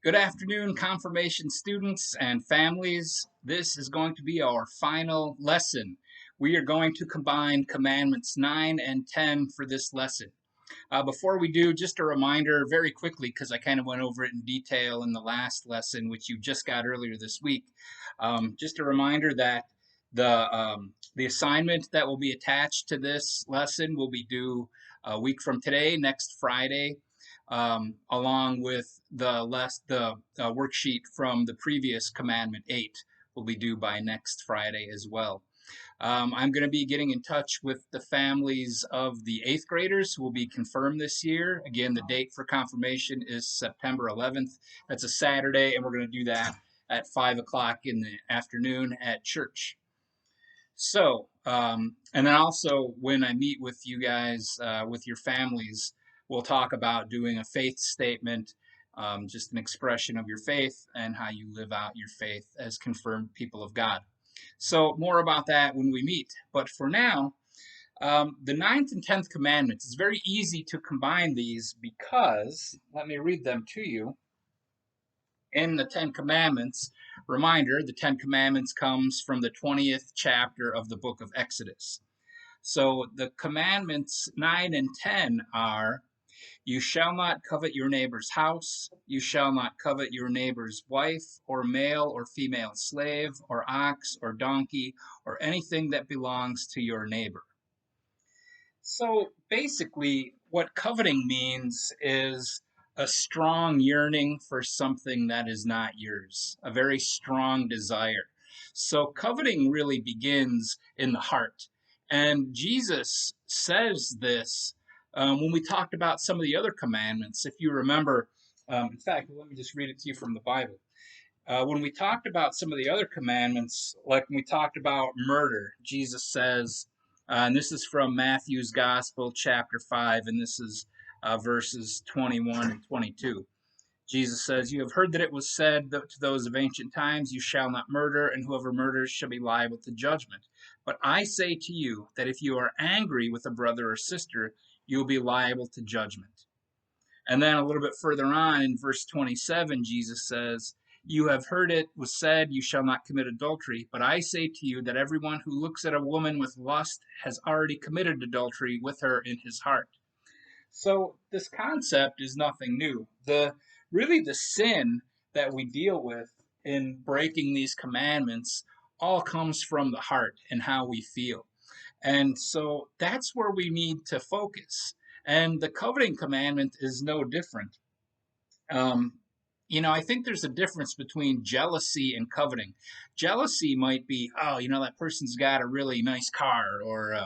Good afternoon, confirmation students and families. This is going to be our final lesson. We are going to combine Commandments 9 and 10 for this lesson. Before we do, just a reminder very quickly, because I kind of went over it in detail in the last lesson, which you just got earlier this week. Just a reminder that the assignment that will be attached to this lesson will be due a week from today, next Friday, along with the worksheet from the previous Commandment 8 will be due by next Friday as well. I'm going to be getting in touch with the families of the 8th graders who will be confirmed this year. Again, the date for confirmation is September 11th. That's a Saturday, and we're going to do that at 5 o'clock in the afternoon at church. So, and then also when I meet with you guys, with your families, we'll talk about doing a faith statement, just an expression of your faith and how you live out your faith as confirmed people of God. So more about that when we meet. But for now, the 9th and 10th commandments, it's very easy to combine these because, let me read them to you. In the 10 commandments, reminder, the 10 commandments comes from the 20th chapter of the book of Exodus. So the commandments 9 and 10 are, you shall not covet your neighbor's house. You shall not covet your neighbor's wife, or male or female slave, or ox, or donkey, or anything that belongs to your neighbor. So basically, what coveting means is a strong yearning for something that is not yours, a very strong desire. So coveting really begins in the heart. And Jesus says this when we talked about some of the other commandments. If you remember, in fact, let me just read it to you from the Bible. When we talked about some of the other commandments, like when we talked about murder, Jesus says, and this is from Matthew's Gospel, chapter 5, and this is verses 21 and 22. Jesus says, you have heard that it was said to those of ancient times, you shall not murder, and whoever murders shall be liable to judgment. But I say to you that if you are angry with a brother or sister, you will be liable to judgment. And then a little bit further on in verse 27, Jesus says, you have heard it was said, you shall not commit adultery. But I say to you that everyone who looks at a woman with lust has already committed adultery with her in his heart. So this concept is nothing new. The sin that we deal with in breaking these commandments all comes from the heart and how we feel. And so that's where we need to focus. And the coveting commandment is no different. Um, I think there's a difference between jealousy and coveting. Jealousy might be, oh, that person's got a really nice car, or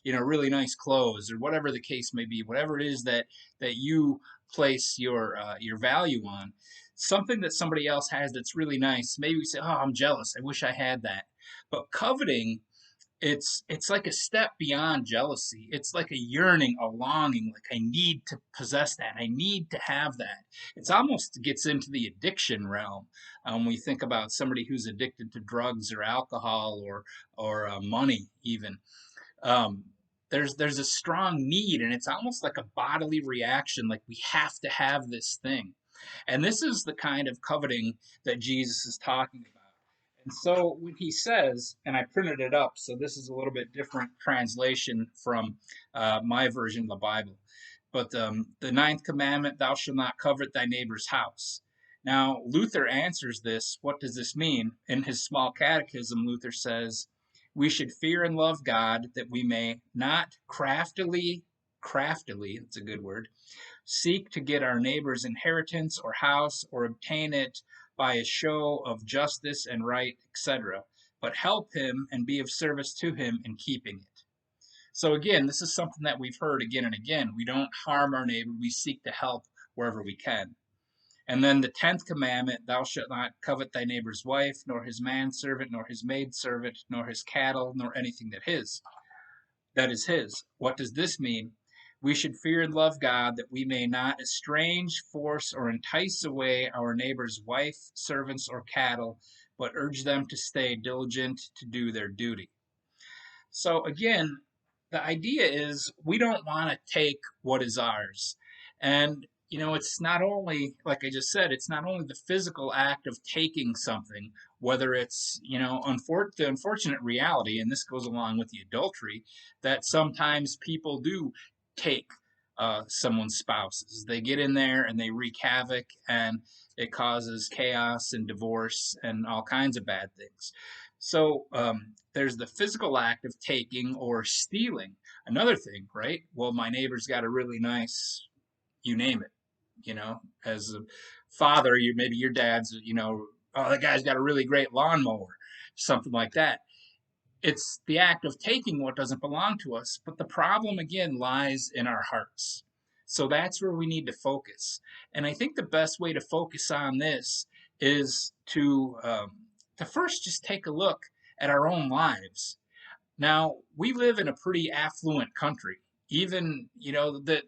really nice clothes, or whatever the case may be. Whatever it is that you place your value on, something that somebody else has that's really nice. Maybe we say, oh, I'm jealous. I wish I had that. But coveting, it's like a step beyond jealousy. It's like a yearning, a longing, like I need to possess that. I need to have that. It's almost gets into the addiction realm. We think about somebody who's addicted to drugs or alcohol or money even. Um, there's a strong need, and it's almost like a bodily reaction, like we have to have this thing. And this is the kind of coveting that Jesus is talking about. And so when he says, and I printed it up, so this is a little bit different translation from my version of the Bible. But the 9th commandment, thou shalt not covet thy neighbor's house. Now, Luther answers this. What does this mean? In his small catechism, Luther says, we should fear and love God that we may not craftily, that's a good word, seek to get our neighbor's inheritance or house or obtain it by a show of justice and right, etc., but help him and be of service to him in keeping it. So again, this is something that we've heard again and again. We don't harm our neighbor, we seek to help wherever we can. And then the 10th commandment, thou shalt not covet thy neighbor's wife, nor his manservant, nor his maidservant, nor his cattle, nor anything that is his. What does this mean? We should fear and love God that we may not estrange, force, or entice away our neighbor's wife, servants, or cattle, but urge them to stay diligent to do their duty. So again, the idea is we don't want to take what is ours. And it's not only, like I just said, it's not only the physical act of taking something, whether it's, the unfortunate reality, and this goes along with the adultery, that sometimes people do take someone's spouses. They get in there and they wreak havoc, and it causes chaos and divorce and all kinds of bad things. So there's the physical act of taking or stealing. Another thing, right? Well, my neighbor's got a really nice, you name it, as a father, maybe your dad's, oh, that guy's got a really great lawnmower, something like that. It's the act of taking what doesn't belong to us, but the problem again lies in our hearts. So that's where we need to focus. And I think the best way to focus on this is to first just take a look at our own lives. Now, we live in a pretty affluent country. Even, that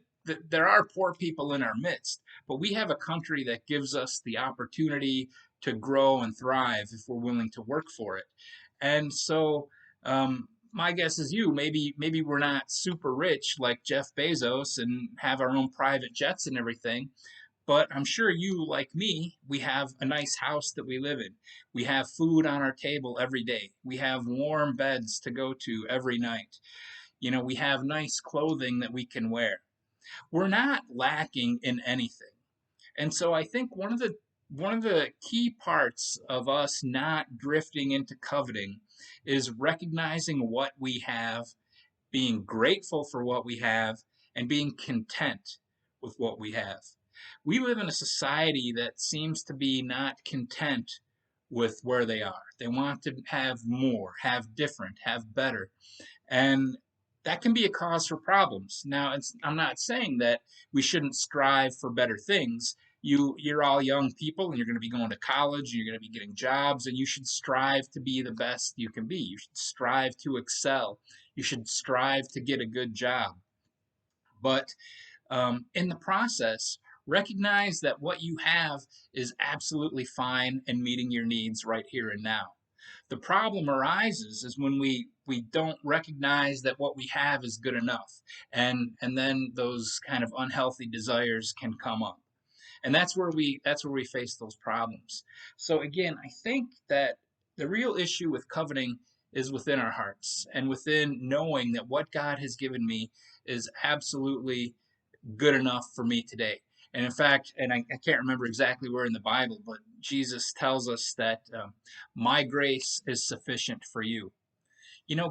there are poor people in our midst, but we have a country that gives us the opportunity to grow and thrive if we're willing to work for it. And so, my guess is maybe we're not super rich like Jeff Bezos and have our own private jets and everything, but I'm sure you, like me, we have a nice house that we live in. We have food on our table every day. We have warm beds to go to every night. We have nice clothing that we can wear. We're not lacking in anything. And so I think one of the key parts of us not drifting into coveting is recognizing what we have, being grateful for what we have, and being content with what we have. We live in a society that seems to be not content with where they are. They want to have more, have different, have better. And that can be a cause for problems. Now, I'm not saying that we shouldn't strive for better things. You're all young people, and you're going to be going to college, and you're going to be getting jobs, and you should strive to be the best you can be. You should strive to excel. You should strive to get a good job. But in the process, recognize that what you have is absolutely fine and meeting your needs right here and now. The problem arises is when we don't recognize that what we have is good enough, and then those kind of unhealthy desires can come up, and that's where we face those problems. So again, I think that the real issue with coveting is within our hearts and within knowing that what God has given me is absolutely good enough for me today. And in fact, and I can't remember exactly where in the Bible, but Jesus tells us that my grace is sufficient for you.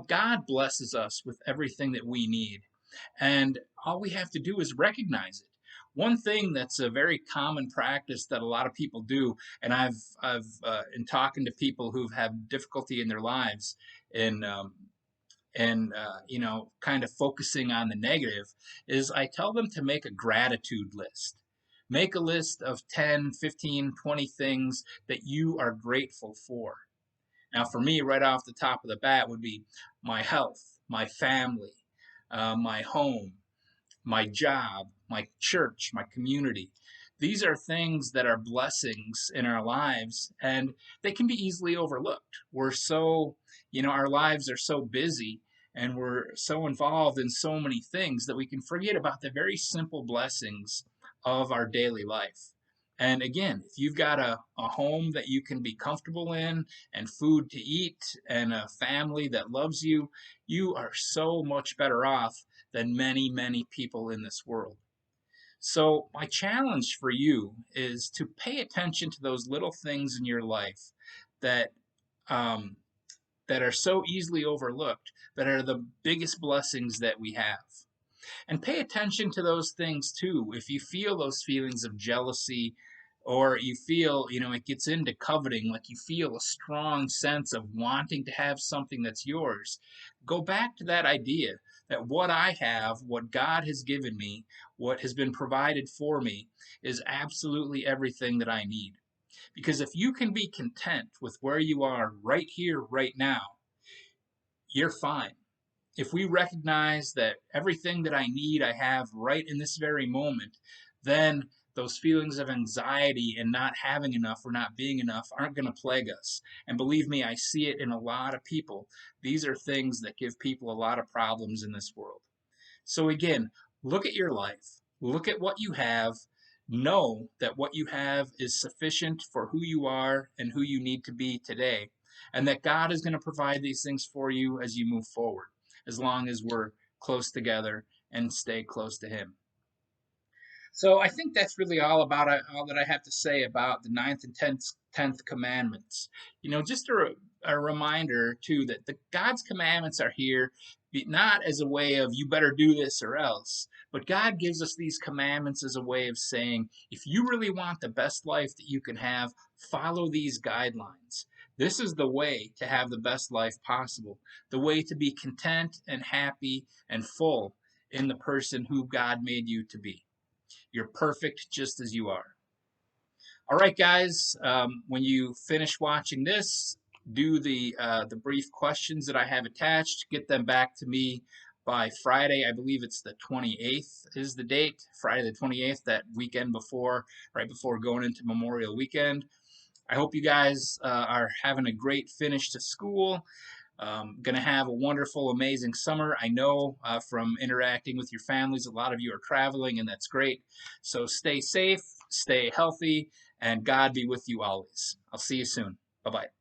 God blesses us with everything that we need, and all we have to do is recognize it. One thing that's a very common practice that a lot of people do, and I've in talking to people who've had difficulty in their lives, and kind of focusing on the negative, is I tell them to make a gratitude list. Make a list of 10, 15, 20 things that you are grateful for. Now, for me, right off the top of the bat would be my health, my family, my home, my job, my church, my community. These are things that are blessings in our lives, and they can be easily overlooked. Our lives are so busy, and we're so involved in so many things that we can forget about the very simple blessings of our daily life. And again, if you've got a home that you can be comfortable in, and food to eat, and a family that loves you, you are so much better off than many, many people in this world. So, my challenge for you is to pay attention to those little things in your life that um, that are so easily overlooked, that are the biggest blessings that we have. And pay attention to those things too. If you feel those feelings of jealousy, or you feel, it gets into coveting, like you feel a strong sense of wanting to have something that's yours, go back to that idea that what I have, what God has given me, what has been provided for me, is absolutely everything that I need. Because if you can be content with where you are right here, right now, you're fine. If we recognize that everything that I need, I have right in this very moment, then those feelings of anxiety and not having enough or not being enough aren't going to plague us. And believe me, I see it in a lot of people. These are things that give people a lot of problems in this world. So again, look at your life, look at what you have, Know that what you have is sufficient for who you are and who you need to be today, and that God is going to provide these things for you as you move forward, as long as we're close together and stay close to Him. So I think that's really all that I have to say about the ninth and tenth commandments. Just a reminder too that the God's commandments are here not as a way of you better do this or else, but God gives us these commandments as a way of saying, if you really want the best life that you can have, follow these guidelines. This is the way to have the best life possible, the way to be content and happy and full in the person who God made you to be. You're perfect just as you are. All right, guys. When you finish watching this, do the brief questions that I have attached. Get them back to me by Friday. I believe it's the 28th is the date. Friday the 28th, that weekend before, right before going into Memorial Weekend. I hope you guys are having a great finish to school. Going to have a wonderful, amazing summer. I know from interacting with your families, a lot of you are traveling, and that's great. So stay safe, stay healthy, and God be with you always. I'll see you soon. Bye bye.